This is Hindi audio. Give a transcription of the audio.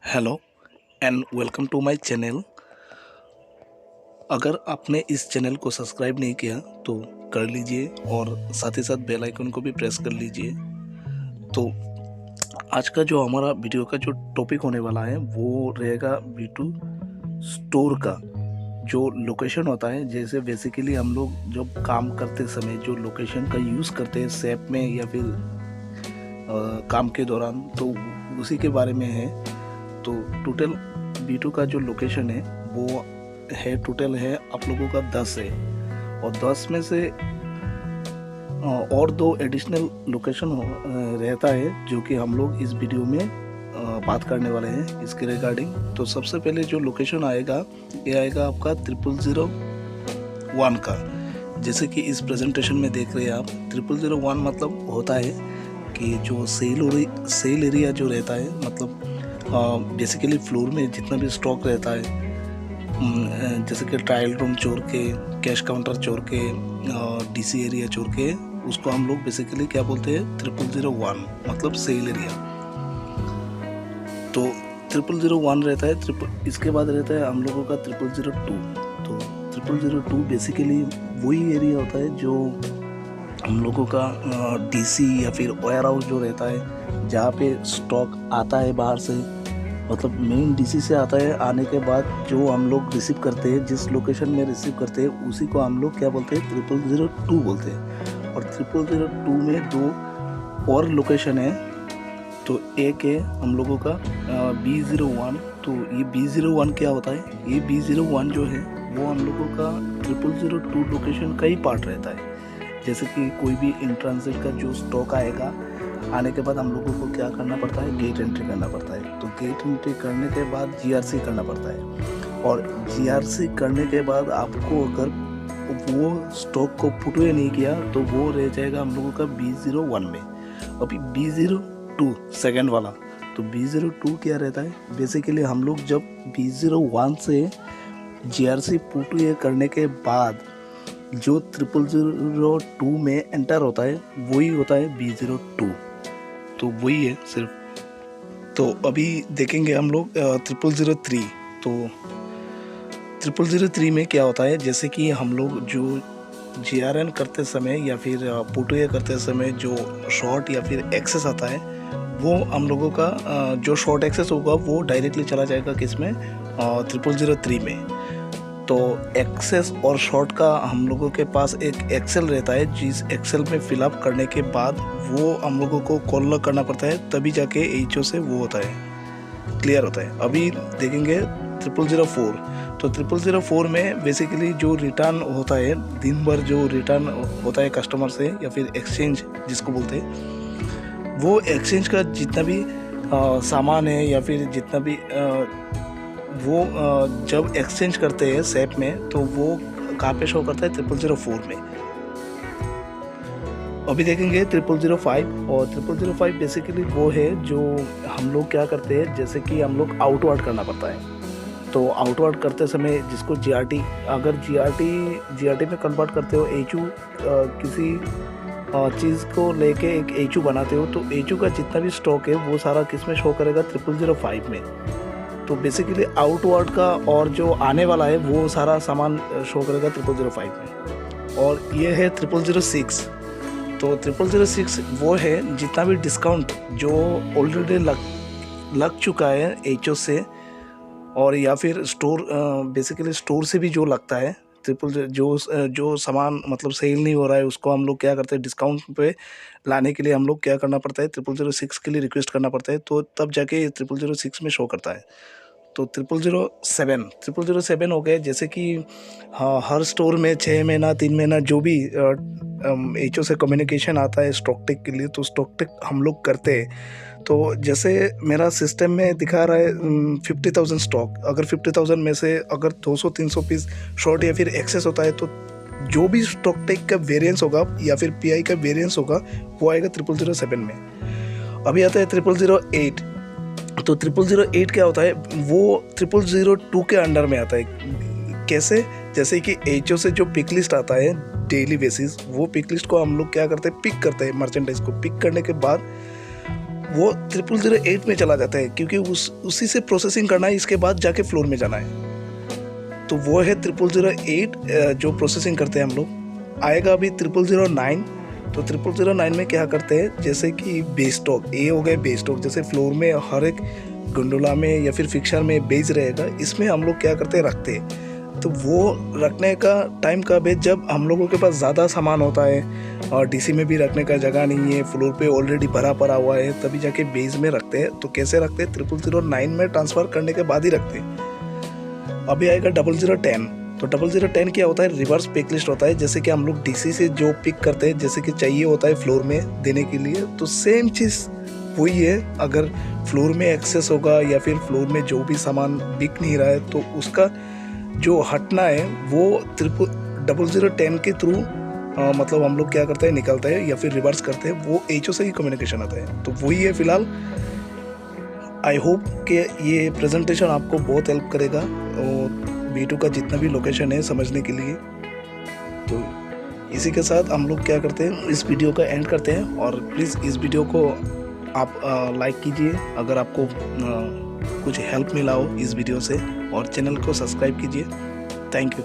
Hello and welcome to my channel. अगर आपने इस चैनल को सब्सक्राइब नहीं किया तो कर लीजिए और साथ ही साथ बेल आइकन को भी प्रेस कर लीजिए। तो आज का जो हमारा वीडियो का जो टॉपिक होने वाला है वो रहेगा V2 स्टोर का जो लोकेशन होता है। जैसे बेसिकली हम लोग जब काम करते समय जो लोकेशन का यूज़ करते हैं सेप में या फिर काम के दौरान, तो उसी के बारे में है। तो टोटल V2 का जो लोकेशन है वो है, टोटल है आप लोगों का 10 है और 10 में से और 2 एडिशनल लोकेशन रहता है जो कि हम लोग इस वीडियो में बात करने वाले हैं इसके रिगार्डिंग। तो सबसे पहले जो लोकेशन आएगा ये आएगा आपका 0001 का। जैसे कि इस प्रेजेंटेशन में देख रहे हैं आप, 0001 मतलब होता है कि जो सेल एरिया जो रहता है, मतलब बेसिकली फ्लोर में जितना भी स्टॉक रहता है, जैसे कि ट्रायल रूम छोड़ के, कैश काउंटर छोड़ के, डीसी एरिया छोड़ के, उसको हम लोग बेसिकली क्या बोलते हैं 0001 मतलब सेल एरिया। तो 0001 रहता है। इसके बाद रहता है हम लोगों का 0002। तो 0002 बेसिकली वही एरिया होता है जो हम लोगों का डीसी या फिर वेयर हाउस जो रहता है, जहाँ पे स्टॉक आता है बाहर से, मतलब मेन डीसी से आता है। आने के बाद जो हम लोग रिसीव करते हैं, जिस लोकेशन में रिसीव करते हैं उसी को हम लोग क्या बोलते हैं 0002 बोलते हैं। और 0002 में 2 और लोकेशन है। तो एक है हम लोगों का B01। तो ये B01 क्या होता है, ये B01 जो है वो हम लोगों का 0002 लोकेशन का ही पार्ट रहता है। जैसे कि कोई भी इन ट्रांजिट का जो स्टॉक आएगा, आने के बाद हम लोगों को क्या करना पड़ता है, गेट एंट्री करना पड़ता है। तो गेट एंट्री करने के बाद GRC करना पड़ता है और GRC करने के बाद आपको अगर वो स्टॉक को पुटवे नहीं किया तो वो रह जाएगा हम लोगों का B01 में। अभी B02 सेकेंड वाला, तो B02 क्या रहता है, बेसिकली हम लोग जब B01 से GRC पुटवे करने के बाद जो 0002 में एंटर होता है वही होता है B02। तो वही है सिर्फ। तो अभी देखेंगे हम लोग 0003। तो 0003 में क्या होता है, जैसे कि हम लोग जो GRN करते समय या फिर पुटवे करते समय जो शॉर्ट या फिर एक्सेस आता है, वो हम लोगों का जो शॉर्ट एक्सेस होगा वो डायरेक्टली चला जाएगा किसमें, 0003 में। तो एक्सेस और शॉर्ट का हम लोगों के पास एक एक्सेल रहता है, जिस एक्सेल में फिलअप करने के बाद वो हम लोगों को कॉल करना पड़ता है, तभी जाके HO से वो होता है, क्लियर होता है। अभी देखेंगे 0004। तो 0004 में बेसिकली जो रिटर्न होता है, दिन भर जो रिटर्न होता है कस्टमर से या फिर एक्सचेंज जिसको बोलते हैं, वो एक्सचेंज का जितना भी सामान है या फिर जितना भी वो जब एक्सचेंज करते हैं सेप में, तो वो कहाँ पे शो करता है 0004 में। अभी देखेंगे 0005। और 0005 बेसिकली वो है जो हम लोग क्या करते हैं, जैसे कि हम लोग आउटवर्ड करना पड़ता है। तो आउटवर्ड करते समय जिसको GRT, अगर GRT में कन्वर्ट करते हो, HU किसी चीज़ को लेके एक HU बनाते हो, तो HU का जितना भी स्टॉक है वो सारा किस में शो करेगा 0005 में। तो बेसिकली आउटवर्ड का और जो आने वाला है वो सारा सामान शो करेगा 0005 में। और ये है 0006। तो 0006 वो है जितना भी डिस्काउंट जो ऑलरेडी लग चुका है HO से, और या फिर स्टोर बेसिकली स्टोर से भी जो लगता है, जो सामान मतलब सेल नहीं हो रहा है उसको हम लोग क्या करते हैं, डिस्काउंट पे लाने के लिए हम लोग क्या करना पड़ता है, 0006 के लिए रिक्वेस्ट करना पड़ता है। तो तब जाके 0006 में शो करता है। तो 0007 हो गए। जैसे कि हाँ, हर स्टोर में 6 महीना 3 महीना जो भी HO से कम्युनिकेशन आता है स्टॉक टेक के लिए, तो स्टॉक टेक हम लोग करते हैं। तो जैसे मेरा सिस्टम में दिखा रहा है 50,000 स्टॉक, अगर 50,000 में से अगर 200-300 पीस शॉर्ट या फिर एक्सेस होता है, तो जो भी स्टॉक टेक का वेरिएंस होगा या फिर PI का वेरिएंस होगा वो आएगा 0007 में। अभी आता है 0008। तो 0008 क्या होता है, वो 0002 के अंडर में आता है। कैसे, जैसे कि HO से जो पिक लिस्ट आता है डेली बेसिस, वो पिक लिस्ट को हम लोग क्या करते हैं, पिक करते हैं, मर्चेंडाइज को पिक करने के बाद वो 0008 में चला जाता है, क्योंकि उसी से प्रोसेसिंग करना है, इसके बाद जाके फ्लोर में जाना है। तो वो है 0008 जो प्रोसेसिंग करते हैं हम लोग। आएगा अभी 0009। तो 0009 में क्या करते हैं, जैसे कि बेस स्टॉक, ये हो गए बेस स्टॉक, जैसे फ्लोर में हर एक गंडोला में या फिर फिक्सर में बेस रहेगा, इसमें हम लोग क्या करते हैं, रखते हैं। तो वो रखने का टाइम कब है, जब हम लोगों के पास ज़्यादा सामान होता है और डीसी में भी रखने का जगह नहीं है, फ्लोर पे ऑलरेडी भरा पड़ा हुआ है, तभी जाके बेस में रखते हैं। तो कैसे रखते हैं, 0009 में ट्रांसफ़र करने के बाद ही रखते हैं। अभी आएगा 0010। तो 0010 क्या होता है, रिवर्स पिक लिस्ट होता है। जैसे कि हम लोग डीसी से जो पिक करते हैं, जैसे कि चाहिए होता है फ्लोर में देने के लिए, तो सेम चीज़ वही है। अगर फ्लोर में एक्सेस होगा या फिर फ्लोर में जो भी सामान बिक नहीं रहा है, तो उसका जो हटना है वो 0010 के थ्रू मतलब हम लोग क्या करते हैं, निकलते हैं या फिर रिवर्स करते हैं, वो एचओ से ही कम्युनिकेशन आता है। तो वही है फिलहाल। आई होप कि ये प्रेजेंटेशन आपको बहुत हेल्प करेगा और B2 का जितना भी लोकेशन है समझने के लिए। तो इसी के साथ हम लोग क्या करते हैं, इस वीडियो का एंड करते हैं। और प्लीज़ इस वीडियो को आप लाइक कीजिए अगर आपको कुछ हेल्प मिला हो इस वीडियो से, और चैनल को सब्सक्राइब कीजिए। Thank you.